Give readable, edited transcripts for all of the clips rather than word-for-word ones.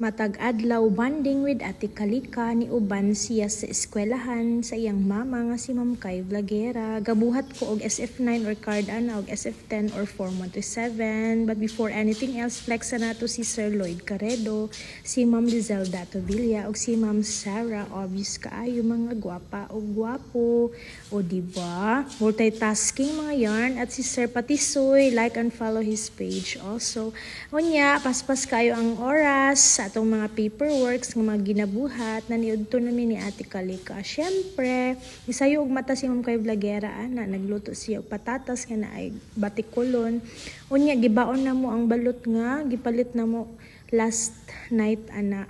Matag adlaw banding with Ate Kalika ni uban siya sa eskwelahan sa iyang mama nga si Ma'am Kay Vlaguera. Gabuhat ko og SF9 or card ana og SF10 or Form 127. But before anything else, flex na nato si Sir Lloyd Caredo, si Ma'am Lizelda Tovilla og si Ma'am Sarah. Obvious kaayo mga gwapa o gwapo. O diba? Multitasking mga yarn. At si Sir Patisoy, like and follow his page also. Unya, paspas kayo ang oras sa atong mga paperworks ng mga ginabuhat na niudto namin ni Ate Kalika. Syempre, isayo og mata si Ma'am Kay Vlaguera ana, nagluto siya og patatas nga naay batikulon. Unya gibaon na mo ang balot nga gipalit na mo last night ana.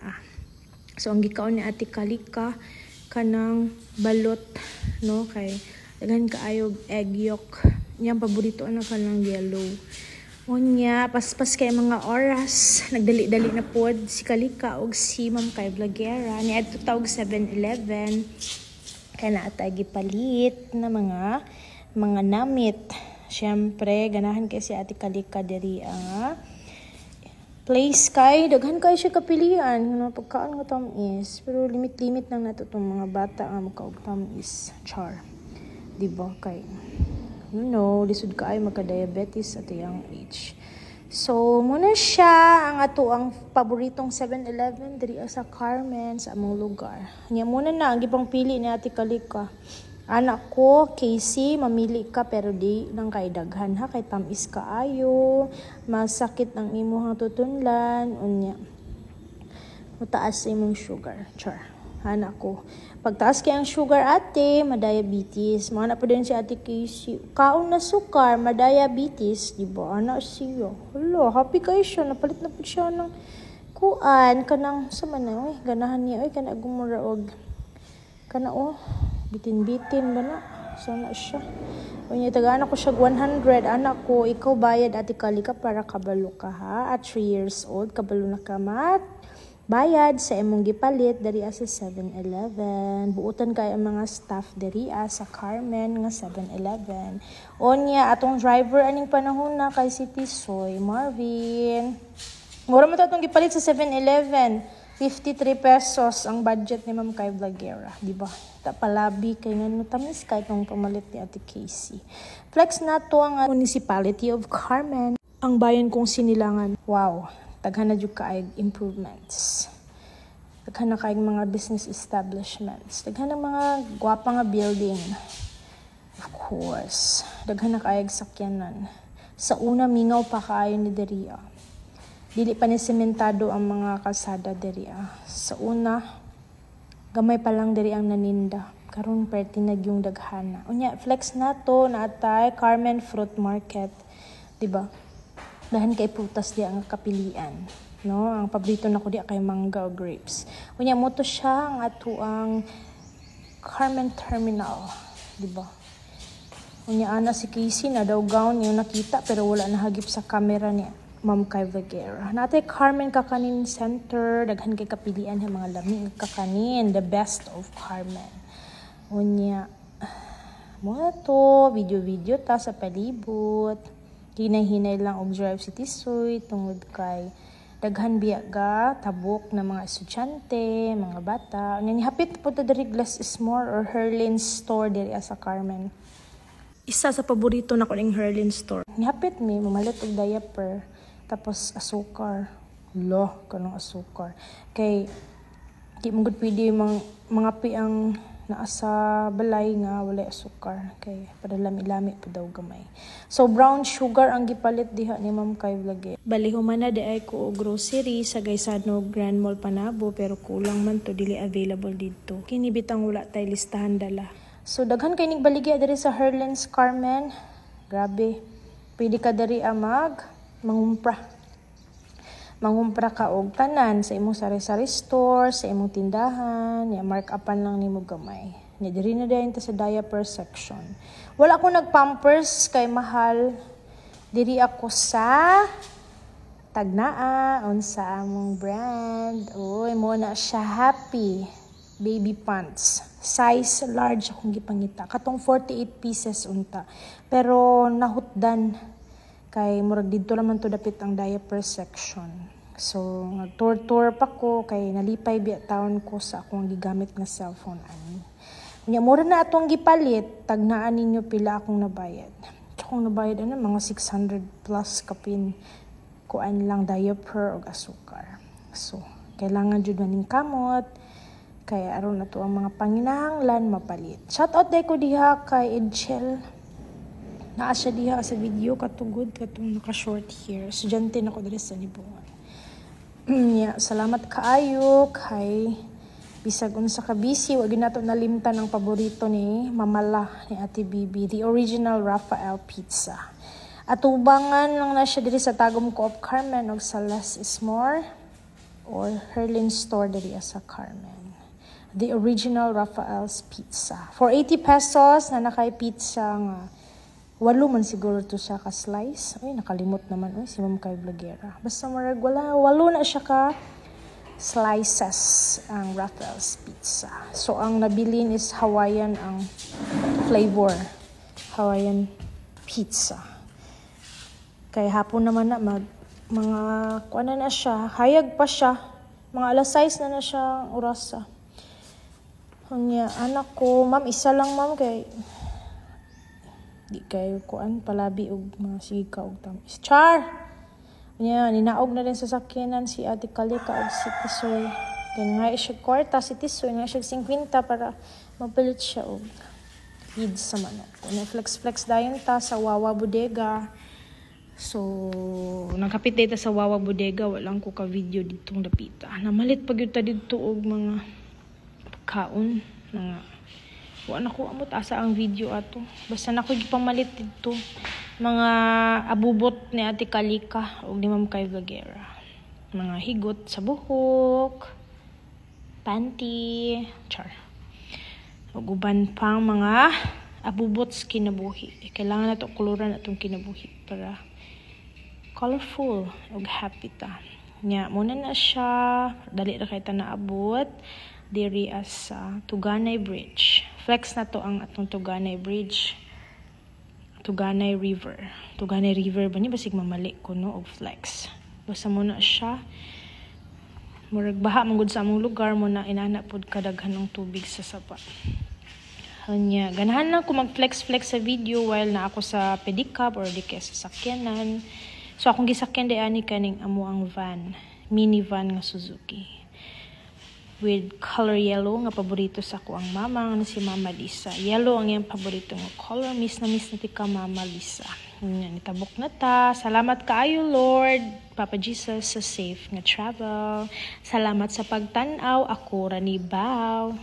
So ang gikaon ni Ate Kalika kanang balot no kay daghan kaayo egg yolk. Yang paborito ana kanang yellow. Unya, paspas kay mga oras, nagdali-dali na pod si Kalika og si Ma'am Kay Vlaguera. Ni adto tawag 7-Eleven. Kaya naatay gipalit na mga namit. Syempre, ganahan kay si Ate Kalika diri nga. Place kay, daghan kay siya kapilian. Pagkaan nga tamis. Pero limit-limit lang nato itong mga bata nga makaog tamis. Char. Diba kay... You know, lisod ka ay magka-diabetes at young age. So, muna siya ang ato ang paboritong 7-Eleven diri sa Carmen sa among lugar. Nya muna na ang gipang pili ni Ate Kalika. Anak ko, Casey, mamili ka pero di nang kay daghan ha kay tamis kaayo, masakit ang imong tutunlan, unya. Mataas sa imong sugar. Char. Anak ko. Pagtaas kay ang sugar ate, madiabetes. Mga na po din si Ate Casey. Kaon na sukar, madiabetes. Diba? Anak siya. Hala, happy kayo siya. Napalit na po siya ng kuan. Kanang, sama na, uy, ganahan niya. Uy, kana gumuraog. Kana, oh, bitin-bitin ba na? Sana siya. Uy, taga-anak ko siya 100. Anak ko, ikaw bayad Ate Kalika para kabalo ka ha. At 3 years old, kabalo na ka mat. Bayad sa imong gipalit dari sa 7-Eleven. Buutan kay ang mga staff dari sa Carmen nga 7-Eleven. Onya atong driver aning panahon na kay si Tisoy Marvin. Mura mo to atong gipalit sa 7-Eleven. 53 pesos ang budget ni Ma'am Kay Vlaguera, di ba? Ta palabi kay ngano tamis kay tong pamalit ni Ate Casey. Flex nato ang Municipality of Carmen. Ang bayan kong Sinilangan. Wow. Daghan na jud kaay improvements. Daghan na kaay mga business establishments. Daghan na mga gwapa nga building. Of course. Daghan na kaay sakyanan. Sa una mingaw pa kaayo ni Deria. Dili pa ni sementado ang mga kalsada Deria. Sa una gamay pa lang diri ang naninda. Karon perti na yung daghana. Unya flex nato na atay Carmen Fruit Market. Diba? Dahan kay putas di ang kapilian, no? Ang paborito nako di kay mangga o grapes. Unya mo to siya ang ato ang Carmen Terminal, di ba? Unya ana si Casey na daw gown yung nakita pero wala nahagip sa camera ni Ma'am Kay Vlaguera. Natay Carmen Kakanin Center, daghan kay kapilian sa mga lami kakanin, the best of Carmen. Unya mo to video ta sa palibot. Hinay-hinay lang og drive si Tisoy tungod kay daghan biyaga tabok na mga estudyante, mga bata. Hapit po ta diri less is more or Herlin store diri sa Carmen. Isa sa paborito nako ning Herlin store. Hapit mi mamalit og diaper tapos asukar. Lo, kanang asukar. Kay di mo gud pwede mga pi ang naa sa balay nga wala asukar kay padalami-lami pa daw gamay. So brown sugar ang gipalit diha ni Ma'am Kay Vlaguera. Bali human na di ay ko og grocery sa Gaisano Grand Mall Panabo pero kulang man to dili available dito. Kini bitang wala tay listahan dala. So daghan kay ning baligya diri sa Herlins Carmen. Grabe. Pwede ka diri mangumpra ka og tanan sa imong sari-sari store, sa imong tindahan, ya mark-upan lang nimo gamay. Ni diri na dayon ta sa diaper section. Wala ako nagpampers kay mahal. Diri ako sa Tagnaa unsa among brand. Oy, mo na siya Happy baby pants. Size large akong gipangita. Katong 48 pieces unta. Pero nahutdan kay murag didto naman to dapit ang diaper section. So nag-tour pa ko kay nalipay biya taon ko sa akong gigamit nga cellphone ani. Unya mura na atong gipalit, tagnaan ninyo pila akong nabayad. Akong nabayad mga 600 plus kapin kuan lang diaper og asukar. So kailangan jud maning kamot kay aron na to ang mga panginahanglan mapalit. Shout out day ko diha kay Edchel. Naa siya diha sa video katugod katong naka-short hair. Estudyante na ko diri sa Libungan. Salamat kaayo kay bisag unsa ka busy wa ginato nalimtan ang paborito ni Mamala ni Ate Bibi, the original Raphael pizza. Atubangan lang na siya diri sa Tagum Co-op Carmen og sa Less is More or Herlin store diri sa Carmen. The original Raphael's pizza. For 80 pesos na nakay pizza nga 8 man siguro to siya ka slice. Ay nakalimot naman si Ma'am Kay Vlogera. Basta marag wala 8 na siya ka slices ang Raphael's pizza. So ang nabilin is Hawaiian ang flavor. Hawaiian pizza. Kay hapon naman na mga kuan na siya, hayag pa siya. Mga alas 6 na siya orasa. Unya anak ko, ma'am isa lang ma'am kay di kayo kuan palabi og mga siga og tamis. Char. Unya ninaog na din sa sakyanan si Ate Kalika og si Tisoy. Kaya nga siya kwarta si Tisoy nga siya 50 para mapalit siya og feed sa manok. Unya flex dayon ta sa Wawa Bodega. So, nagkapit dito sa Wawa Bodega, walang ko ka-video ditong dapita. Namalit pag yun ta dito og mga kaon nga wala ko amot asa ang video ato. Basta na ko gipamalit dito mga abubot ni Ate Kalika og ni Ma'am Kay Vlogera. Mga higot sa buhok, panty, char. Ug uban pang mga abubot sa kinabuhi. Kailangan nato kuluran atong kinabuhi para colorful ug happy ta. Nya muna na siya, dali ra kay ta naabot diri as Tuganay Bridge. Flex na to ang atong Tuganay Bridge. Tuganay River. Tuganay River ba ni basig mamali ko no og flex. Basta muna siya. Murag baha mangud sa among lugar mo na inana pod kadaghan ng tubig sa sapa. Hanya ganahan lang ko mag-flex sa video while na ako sa pedicab or di kay sa sakyanan. So akong gisakyan di ani kaning amo ang van, minivan nga Suzuki. With color yellow nga paborito sa ko ang mama nga si Mama Lisa. Yellow ang iyang paborito nga color. Miss na tika Mama Lisa. Nitabok na ta. Salamat kaayo Lord. Papa Jesus sa safe nga travel. Salamat sa pagtanaw. Ako Rani Bao.